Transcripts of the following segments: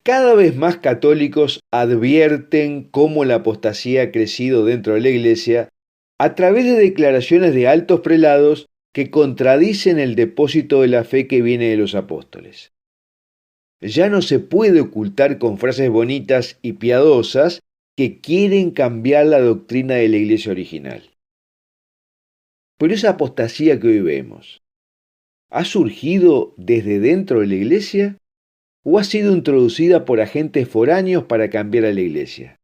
Cada vez más católicos advierten cómo la apostasía ha crecido dentro de la Iglesia a través de declaraciones de altos prelados que contradicen el depósito de la fe que viene de los apóstoles. Ya no se puede ocultar con frases bonitas y piadosas que quieren cambiar la doctrina de la Iglesia original. Pero esa apostasía que hoy vemos, ¿ha surgido desde dentro de la Iglesia o ha sido introducida por agentes foráneos para cambiar a la Iglesia?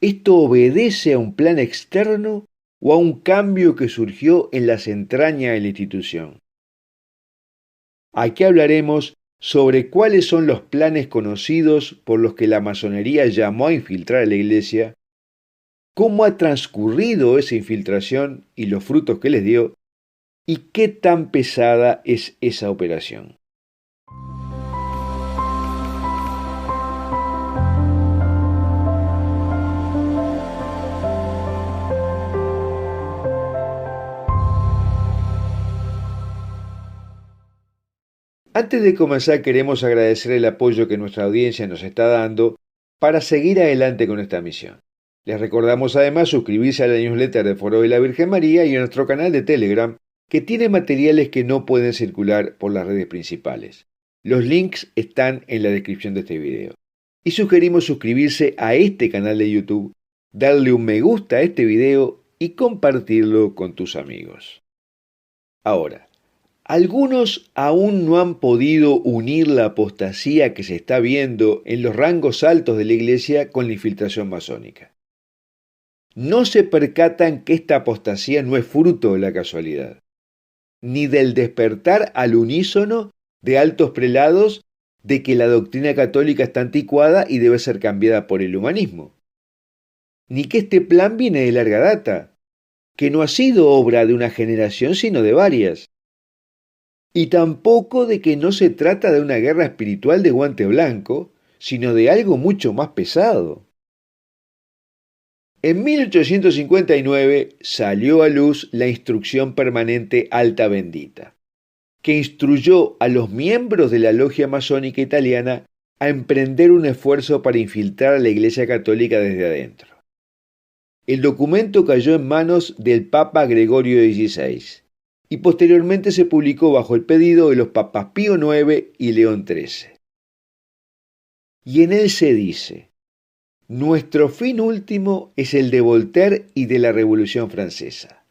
¿Esto obedece a un plan externo o a un cambio que surgió en las entrañas de la institución? Aquí hablaremos sobre cuáles son los planes conocidos por los que la masonería llamó a infiltrar a la Iglesia, cómo ha transcurrido esa infiltración y los frutos que les dio, y qué tan pesada es esa operación. Antes de comenzar, queremos agradecer el apoyo que nuestra audiencia nos está dando para seguir adelante con esta misión. Les recordamos además suscribirse a la newsletter de Foro de la Virgen María y a nuestro canal de Telegram, que tiene materiales que no pueden circular por las redes principales. Los links están en la descripción de este video. Y sugerimos suscribirse a este canal de YouTube, darle un me gusta a este video y compartirlo con tus amigos. Ahora, algunos aún no han podido unir la apostasía que se está viendo en los rangos altos de la Iglesia con la infiltración masónica. No se percatan que esta apostasía no es fruto de la casualidad, ni del despertar al unísono de altos prelados de que la doctrina católica está anticuada y debe ser cambiada por el humanismo, ni que este plan viene de larga data, que no ha sido obra de una generación sino de varias, y tampoco de que no se trata de una guerra espiritual de guante blanco, sino de algo mucho más pesado. En 1859 salió a luz la Instrucción Permanente Alta Bendita, que instruyó a los miembros de la logia masónica italiana a emprender un esfuerzo para infiltrar a la Iglesia Católica desde adentro. El documento cayó en manos del Papa Gregorio XVI y posteriormente se publicó bajo el pedido de los papas Pío IX y León XIII. Y en él se dice: nuestro fin último es el de Voltaire y de la Revolución Francesa,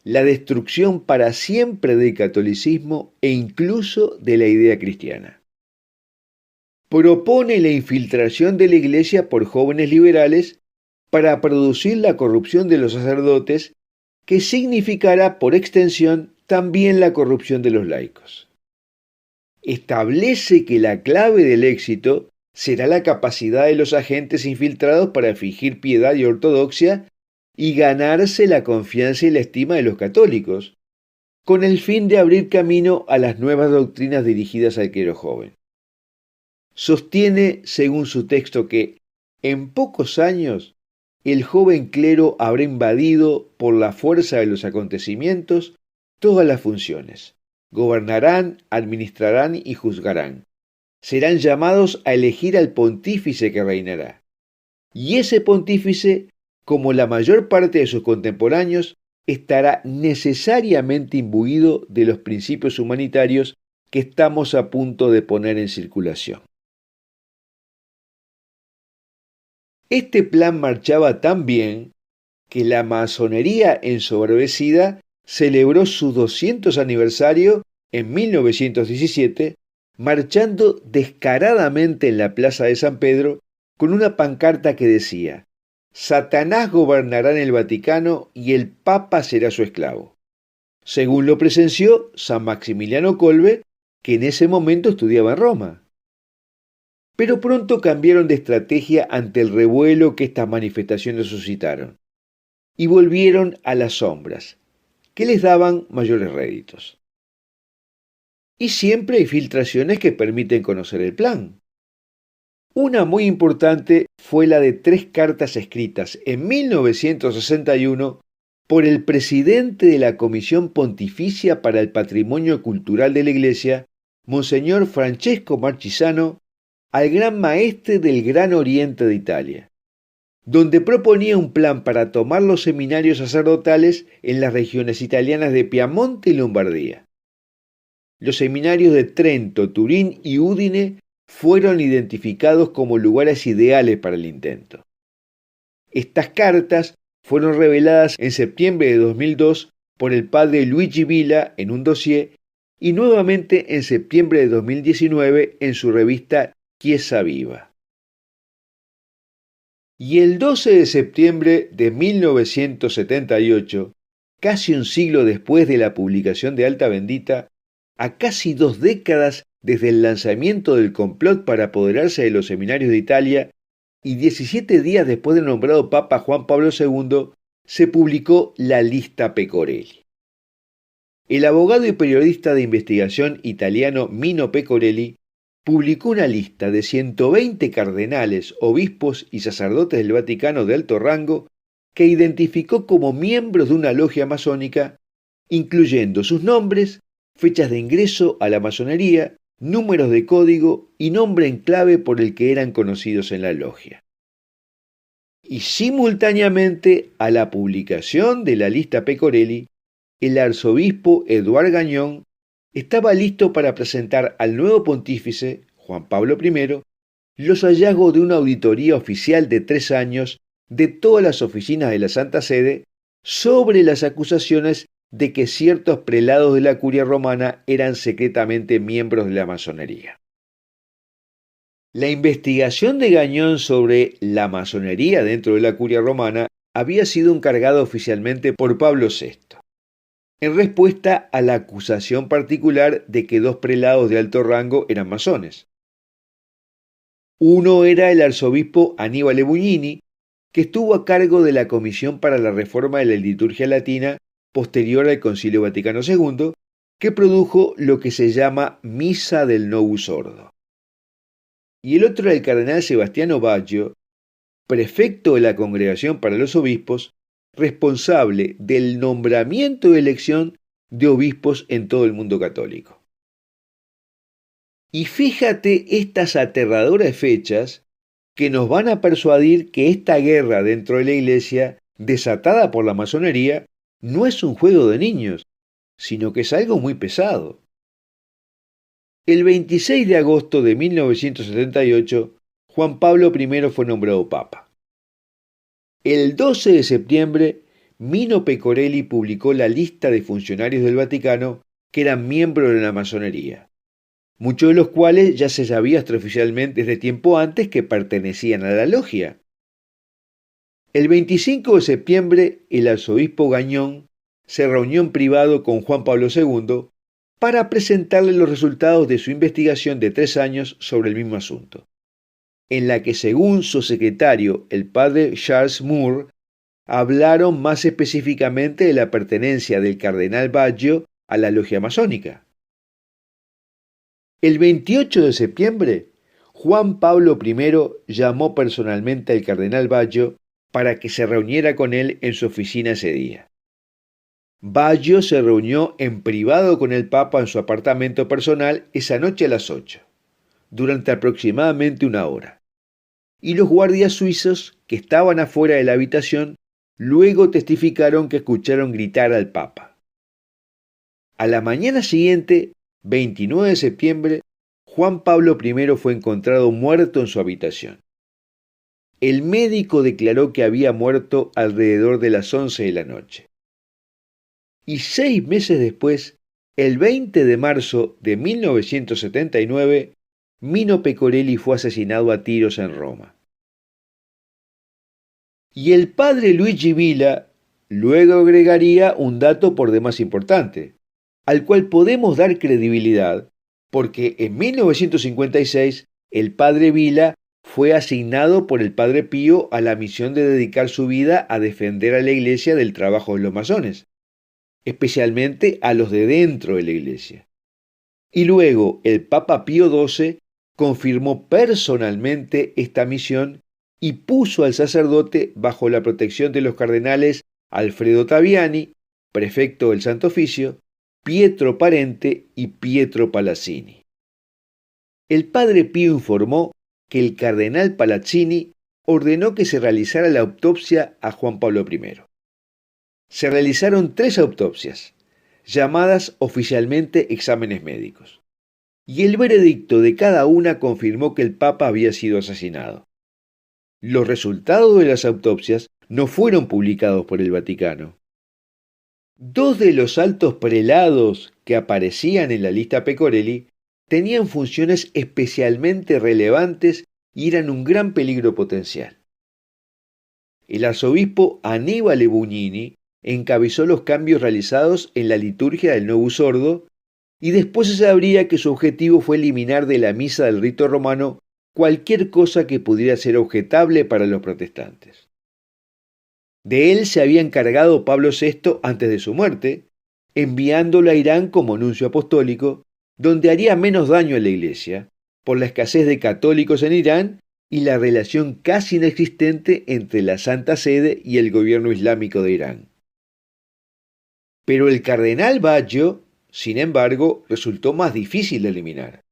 la destrucción para siempre del catolicismo e incluso de la idea cristiana. Propone la infiltración de la Iglesia por jóvenes liberales para producir la corrupción de los sacerdotes, que significará por extensión también la corrupción de los laicos. Establece que la clave del éxito será la capacidad de los agentes infiltrados para fingir piedad y ortodoxia y ganarse la confianza y la estima de los católicos, con el fin de abrir camino a las nuevas doctrinas dirigidas al clero joven. Sostiene, según su texto, que en pocos años el joven clero habrá invadido por la fuerza de los acontecimientos todas las funciones. Gobernarán, administrarán y juzgarán. Serán llamados a elegir al pontífice que reinará. Y ese pontífice, como la mayor parte de sus contemporáneos, estará necesariamente imbuido de los principios humanitarios que estamos a punto de poner en circulación. Este plan marchaba tan bien que la masonería ensoberbecida celebró su 200 aniversario en 1917, marchando descaradamente en la plaza de San Pedro con una pancarta que decía: Satanás gobernará en el Vaticano y el Papa será su esclavo, según lo presenció San Maximiliano Kolbe, que en ese momento estudiaba en Roma. Pero pronto cambiaron de estrategia ante el revuelo que estas manifestaciones suscitaron y volvieron a las sombras, que les daban mayores réditos. Y siempre hay filtraciones que permiten conocer el plan. Una muy importante fue la de 3 cartas escritas en 1961 por el presidente de la Comisión Pontificia para el Patrimonio Cultural de la Iglesia, Monseñor Francesco Marchisano, al Gran Maestre del Gran Oriente de Italia, donde proponía un plan para tomar los seminarios sacerdotales en las regiones italianas de Piamonte y Lombardía. Los seminarios de Trento, Turín y Udine fueron identificados como lugares ideales para el intento. Estas cartas fueron reveladas en septiembre de 2002 por el padre Luigi Villa en un dossier y nuevamente en septiembre de 2019 en su revista Chiesa Viva. Y el 12 de septiembre de 1978, casi un siglo después de la publicación de Alta Bendita, a casi 2 décadas desde el lanzamiento del complot para apoderarse de los seminarios de Italia y 17 días después del nombrado Papa Juan Pablo II, se publicó la lista Pecorelli. El abogado y periodista de investigación italiano Mino Pecorelli publicó una lista de 120 cardenales, obispos y sacerdotes del Vaticano de alto rango que identificó como miembros de una logia masónica, incluyendo sus nombres, fechas de ingreso a la masonería, números de código y nombre en clave por el que eran conocidos en la logia. Y simultáneamente a la publicación de la lista Pecorelli, el arzobispo Eduard Gagnon estaba listo para presentar al nuevo pontífice, Juan Pablo I, los hallazgos de una auditoría oficial de 3 años de todas las oficinas de la Santa Sede sobre las acusaciones de que ciertos prelados de la curia romana eran secretamente miembros de la masonería. La investigación de Gagnon sobre la masonería dentro de la curia romana había sido encargada oficialmente por Pablo VI, en respuesta a la acusación particular de que 2 prelados de alto rango eran masones. Uno era el arzobispo Aníbal Bugnini, que estuvo a cargo de la Comisión para la Reforma de la Liturgia Latina posterior al Concilio Vaticano II, que produjo lo que se llama Misa del Novus Ordo. Y el otro era el cardenal Sebastiano Baggio, prefecto de la Congregación para los Obispos, responsable del nombramiento y elección de obispos en todo el mundo católico. Y fíjate estas aterradoras fechas que nos van a persuadir que esta guerra dentro de la Iglesia, desatada por la masonería, no es un juego de niños, sino que es algo muy pesado. El 26 de agosto de 1978, Juan Pablo I fue nombrado Papa. El 12 de septiembre, Mino Pecorelli publicó la lista de funcionarios del Vaticano que eran miembros de la masonería, muchos de los cuales ya se sabía extraoficialmente desde tiempo antes que pertenecían a la logia. El 25 de septiembre, el arzobispo Gagnon se reunió en privado con Juan Pablo II para presentarle los resultados de su investigación de 3 años sobre el mismo asunto, en la que, según su secretario, el padre Charles Moore, hablaron más específicamente de la pertenencia del cardenal Baggio a la logia masónica. El 28 de septiembre, Juan Pablo I llamó personalmente al cardenal Baggio para que se reuniera con él en su oficina ese día. Baggio se reunió en privado con el Papa en su apartamento personal esa noche a las 8, durante aproximadamente 1 hora. Y los guardias suizos que estaban afuera de la habitación luego testificaron que escucharon gritar al Papa. A la mañana siguiente, 29 de septiembre, Juan Pablo I fue encontrado muerto en su habitación. El médico declaró que había muerto alrededor de las 11 de la noche. Y 6 meses después, el 20 de marzo de 1979, Mino Pecorelli fue asesinado a tiros en Roma. Y el padre Luigi Villa luego agregaría un dato por demás importante, al cual podemos dar credibilidad, porque en 1956 el padre Villa fue asignado por el padre Pío a la misión de dedicar su vida a defender a la Iglesia del trabajo de los masones, especialmente a los de dentro de la Iglesia. Y luego el Papa Pío XII confirmó personalmente esta misión y puso al sacerdote bajo la protección de los cardenales Alfredo Taviani, prefecto del Santo Oficio, Pietro Parente y Pietro Palazzini. El padre Pío informó que el cardenal Palazzini ordenó que se realizara la autopsia a Juan Pablo I. Se realizaron 3 autopsias, llamadas oficialmente exámenes médicos, y el veredicto de cada una confirmó que el Papa había sido asesinado. Los resultados de las autopsias no fueron publicados por el Vaticano. 2 de los altos prelados que aparecían en la lista Pecorelli tenían funciones especialmente relevantes y eran un gran peligro potencial. El arzobispo Aníbal Bugnini encabezó los cambios realizados en la liturgia del Novus Ordo y después se sabría que su objetivo fue eliminar de la misa del rito romano cualquier cosa que pudiera ser objetable para los protestantes. De él se había encargado Pablo VI antes de su muerte, enviándolo a Irán como nuncio apostólico, donde haría menos daño a la Iglesia, por la escasez de católicos en Irán y la relación casi inexistente entre la Santa Sede y el gobierno islámico de Irán. Pero el cardenal Baggio, sin embargo, resultó más difícil de eliminar,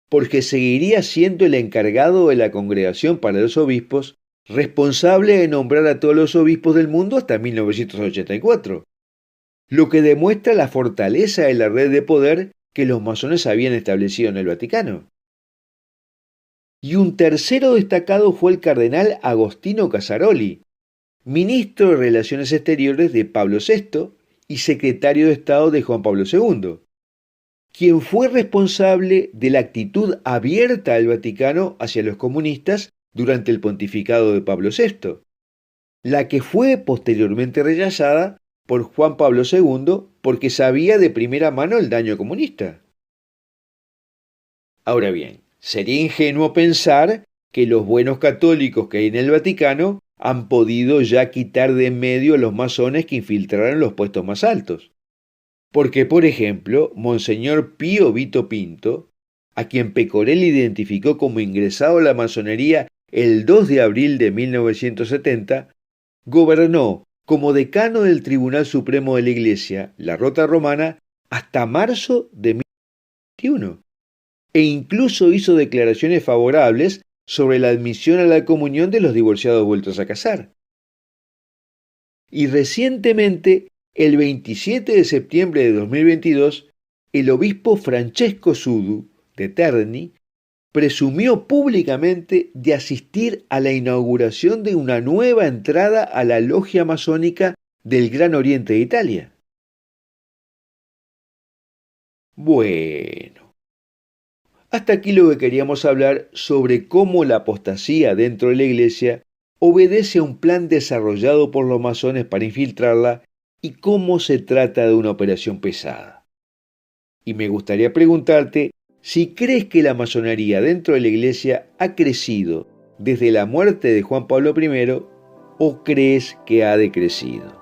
porque seguiría siendo el encargado de la Congregación para los Obispos, responsable de nombrar a todos los obispos del mundo hasta 1984, lo que demuestra la fortaleza de la red de poder que los masones habían establecido en el Vaticano. Y un tercero destacado fue el cardenal Agostino Casaroli, ministro de Relaciones Exteriores de Pablo VI y secretario de Estado de Juan Pablo II, quien fue responsable de la actitud abierta del Vaticano hacia los comunistas durante el pontificado de Pablo VI, la que fue posteriormente rechazada por Juan Pablo II porque sabía de primera mano el daño comunista. Ahora bien, sería ingenuo pensar que los buenos católicos que hay en el Vaticano han podido ya quitar de en medio a los masones que infiltraron los puestos más altos. Porque, por ejemplo, Monseñor Pío Vito Pinto, a quien Pecorelli identificó como ingresado a la masonería el 2 de abril de 1970, gobernó como decano del Tribunal Supremo de la Iglesia, la Rota Romana, hasta marzo de 1921, e incluso hizo declaraciones favorables sobre la admisión a la comunión de los divorciados vueltos a casar. Y recientemente, el 27 de septiembre de 2022, el obispo Francesco Sudu, de Terni, presumió públicamente de asistir a la inauguración de una nueva entrada a la logia masónica del Gran Oriente de Italia. Bueno, hasta aquí lo que queríamos hablar sobre cómo la apostasía dentro de la Iglesia obedece a un plan desarrollado por los masones para infiltrarla y cómo se trata de una operación pesada. Y me gustaría preguntarte si crees que la masonería dentro de la Iglesia ha crecido desde la muerte de Juan Pablo I o crees que ha decrecido.